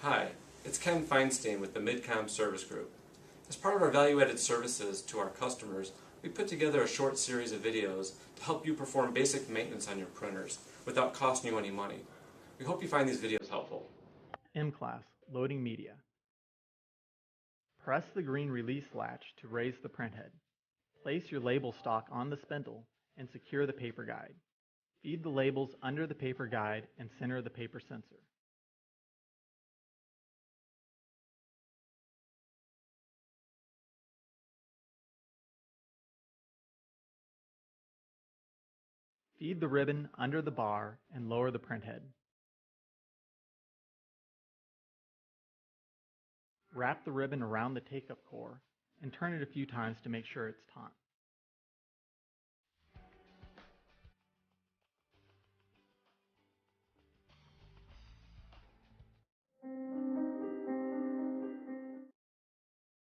Hi, it's Ken Feinstein with the Midcom Service Group. As part of our value-added services to our customers, we put together a short series of videos to help you perform basic maintenance on your printers without costing you any money. We hope you find these videos helpful. M-Class, loading media. Press the green release latch to raise the printhead. Place your label stock on the spindle and secure the paper guide. Feed the labels under the paper guide and center the paper sensor. Feed the ribbon under the bar and lower the printhead. Wrap the ribbon around the take-up core and turn it a few times to make sure it's taut.